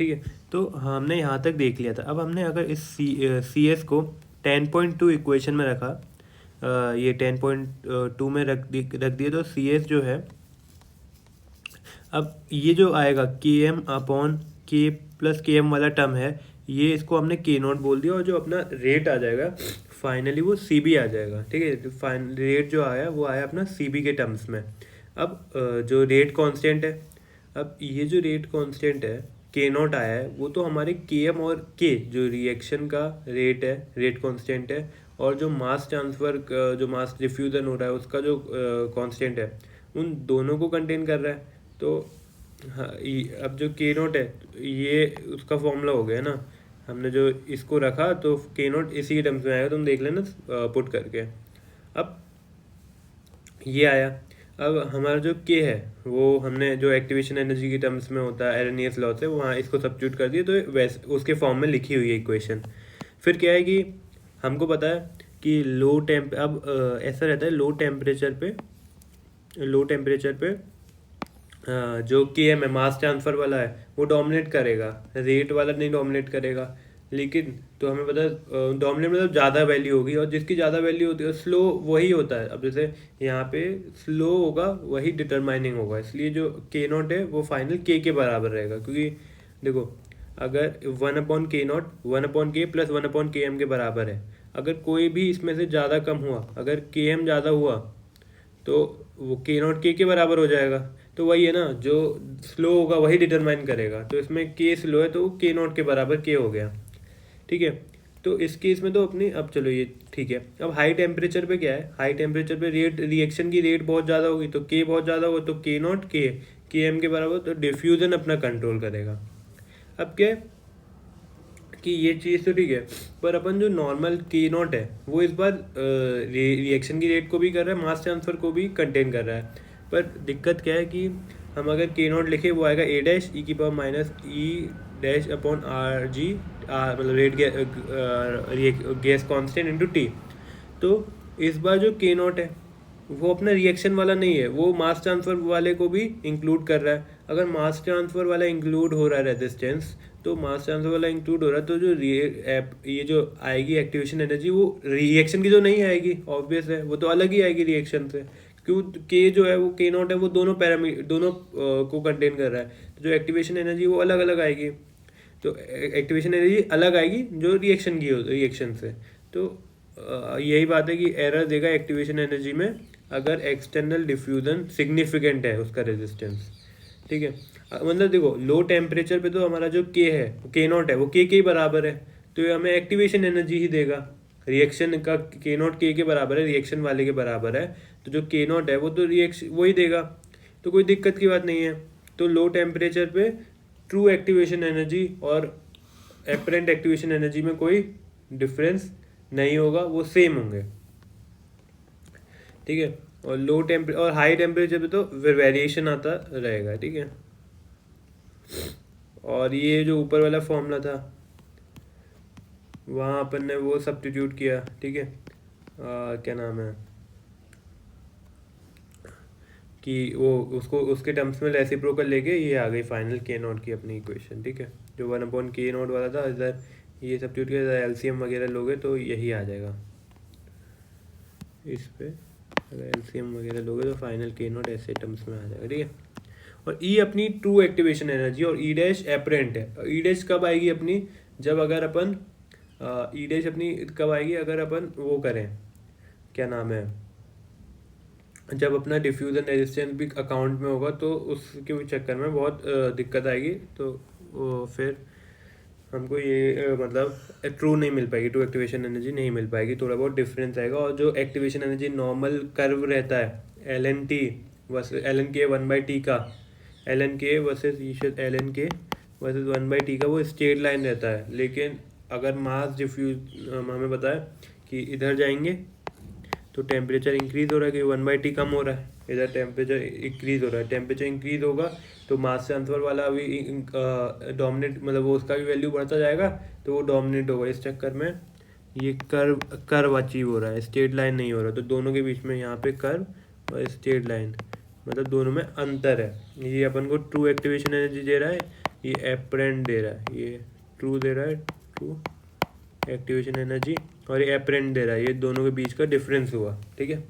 ठीक है। तो हमने यहाँ तक देख लिया था। अब हमने अगर इस सी एस को 10.2 इक्वेशन में रखा, ये 10.2 में रख दिए, तो सी एस जो है, अब ये जो आएगा के एम अपॉन के प्लस के एम वाला टर्म है, ये इसको हमने के नॉट बोल दिया, और जो अपना रेट आ जाएगा फाइनली वो सी बी आ जाएगा। ठीक है, तो फाइनल रेट जो आया वो आया अपना सी बी के टर्म्स में। अब जो रेट कांस्टेंट है, अब ये जो रेट कांस्टेंट है के नॉट आया है, वो तो हमारे के एम और के जो रिएक्शन का रेट है, रेट कांस्टेंट है, और जो मास ट्रांसफ़र जो मास डिफ्यूज़न हो रहा है उसका जो कांस्टेंट है, उन दोनों को कंटेन कर रहा है। तो हाँ, अब जो के नोट है ये उसका फॉर्मूला हो गया ना, हमने जो इसको रखा तो के नोट इसी के टर्म्स में आएगा, तुम देख लेना पुट करके। अब ये आया। अब हमारा जो के है वो हमने जो एक्टिवेशन एनर्जी के टर्म्स में होता है एरेनियस लॉ से, वहाँ इसको सब्स्टिट्यूट कर दिए, तो वैसे उसके फॉर्म में लिखी हुई है इक्वेशन। फिर क्या है कि हमको पता है कि अब ऐसा रहता है लो टेम्परेचर पे जो के एम है मास ट्रांसफ़र वाला है वो डोमिनेट करेगा, रेट वाला नहीं डोमिनेट करेगा। लेकिन तो हमें पता है डोमिनेट मतलब ज़्यादा वैल्यू होगी, और जिसकी ज़्यादा वैल्यू होती है स्लो वही होता है। अब जैसे यहाँ पे स्लो होगा वही डिटरमाइनिंग होगा, इसलिए जो के नॉट है वो फाइनल के बराबर रहेगा। क्योंकि देखो, अगर 1/k प्लस 1/km के बराबर है, अगर कोई भी इसमें से ज़्यादा कम हुआ, अगर के एम ज़्यादा हुआ तो वो के नॉट के बराबर हो जाएगा। तो वही है ना, जो स्लो होगा वही डिटरमाइन करेगा, तो इसमें के स्लो है तो के नॉट के बराबर के हो गया। ठीक है, तो इस केस में तो अपनी, अब चलो ये ठीक है। अब हाई टेम्परेचर पे क्या है, हाई टेम्परेचर पे रेट रिएक्शन की रेट बहुत ज़्यादा होगी, तो के बहुत ज़्यादा होगा, तो के नॉट के एम के बराबर, तो डिफ्यूज़न अपना कंट्रोल करेगा। अब क्या है कि ये चीज़ तो ठीक है, पर अपन जो नॉर्मल के नॉट है वो इस बार रिएक्शन की रेट को भी कर रहा है, मास ट्रांसफ़र को भी कंटेन कर रहा है। पर दिक्कत क्या है कि हम अगर के नॉट लिखे वो आएगा ए डैश ई की power minus E dash upon R जी, मतलब rate gas constant into T. तो इस बार जो के नॉट है वो अपना रिएक्शन वाला नहीं है, वो मास ट्रांसफ़र वाले को भी इंक्लूड कर रहा है। अगर मास ट्रांसफ़र वाला इंक्लूड हो रहा है रेजिस्टेंस, तो मास ट्रांसफर वाला इंक्लूड हो रहा है, तो जो ये जो आएगी एक्टिवेशन एनर्जी वो रिएक्शन की तो नहीं आएगी, ऑब्वियस है, वो तो अलग ही आएगी रिएक्शन से। क्यों, के जो है वो के नॉट है वो दोनों को कंटेन कर रहा है, तो जो एक्टिवेशन एनर्जी वो अलग अलग आएगी। तो एक्टिवेशन एनर्जी अलग आएगी जो रिएक्शन की हो रिएक्शन से। तो यही बात है कि एरर देगा एक्टिवेशन एनर्जी में अगर एक्सटर्नल डिफ्यूजन सिग्निफिकेंट है उसका रेजिस्टेंस। ठीक है, मतलब देखो लो टेम्परेचर पे तो हमारा जो के है के नॉट है वो के ही बराबर है, तो ये हमें एक्टिवेशन एनर्जी ही देगा। रिएक्शन का के नॉट के बराबर है, रिएक्शन वाले के बराबर है, तो जो के नॉट है वो तो रिएक्शन वही देगा, तो कोई दिक्कत की बात नहीं है। तो लो टेम्परेचर पे ट्रू एक्टिवेशन एनर्जी और एपरेंट एक्टिवेशन एनर्जी में कोई डिफरेंस नहीं होगा, वो सेम होंगे। ठीक है, और और हाई टेम्परेचर पे तो फिर वेरिएशन आता रहेगा। ठीक है, और ये जो ऊपर वाला फॉर्मूला था वहाँ अपन ने वो सब्स्टिट्यूट किया। ठीक है, क्या नाम है कि वो उसको उसके टर्म्स में रेसिप्रोकल लेके ये आ गई फाइनल के नॉट की अपनी इक्वेशन। ठीक है, जो 1/k0 वाला था, इधर ये सब्स्टिट्यूट किया, इधर एलसीएम वगैरह लोगे तो यही आ जाएगा। इस पे अगर एलसीएम वगैरह लोगे तो फाइनल के नॉट ऐसे टर्म्स में आ जाएगा। ठीक है, और ई अपनी ट्रू एक्टिवेशन एनर्जी, और ई डैश एपरेंट है। ई डैश कब आएगी अपनी, जब अगर अपन ई डैश अपनी कब आएगी अगर अपन वो करें, क्या नाम है, जब अपना डिफ्यूज़न रेजिस्टेंस भी अकाउंट में होगा, तो उसके चक्कर में बहुत दिक्कत आएगी। तो फिर हमको ये मतलब ट्रू नहीं मिल पाएगी, ट्रू एक्टिवेशन एनर्जी नहीं मिल पाएगी, थोड़ा बहुत डिफरेंस आएगा। और जो एक्टिवेशन एनर्जी नॉर्मल कर्व रहता है L N T versus L N K 1/t का, L N K versus L N K versus 1/t का, वो स्ट्रेट लाइन रहता है। लेकिन अगर मास डिफ्यूज हमें पता है कि इधर जाएंगे तो टेम्परेचर इंक्रीज हो रहा है, कि 1/t कम हो रहा है, इधर टेम्परेचर इंक्रीज हो रहा है। टेम्परेचर इंक्रीज होगा तो मास ट्रांसफर वाला भी डोमिनेट, मतलब वो उसका भी वैल्यू बढ़ता जाएगा, तो वो डोमिनेट होगा। इस चक्कर में ये कर्व अचीव हो रहा है, स्ट्रेट लाइन नहीं हो रहा। तो दोनों के बीच में यहाँ पे कर्व और स्ट्रेट लाइन, मतलब दोनों में अंतर है। ये अपन को ट्रू एक्टिवेशन एनर्जी दे रहा है, ये एपरेंट दे रहा है, ये ट्रू दे रहा है, ट्रू एक्टिवेशन एनर्जी, और ये एपरेंट दे रहा है, ये दोनों के बीच का डिफरेंस हुआ, ठीक है।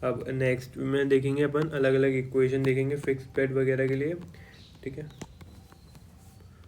अब नेक्स्ट में देखेंगे अपन अलग अलग इक्वेशन देखेंगे फिक्स बेड वगैरह के लिए, ठीक है।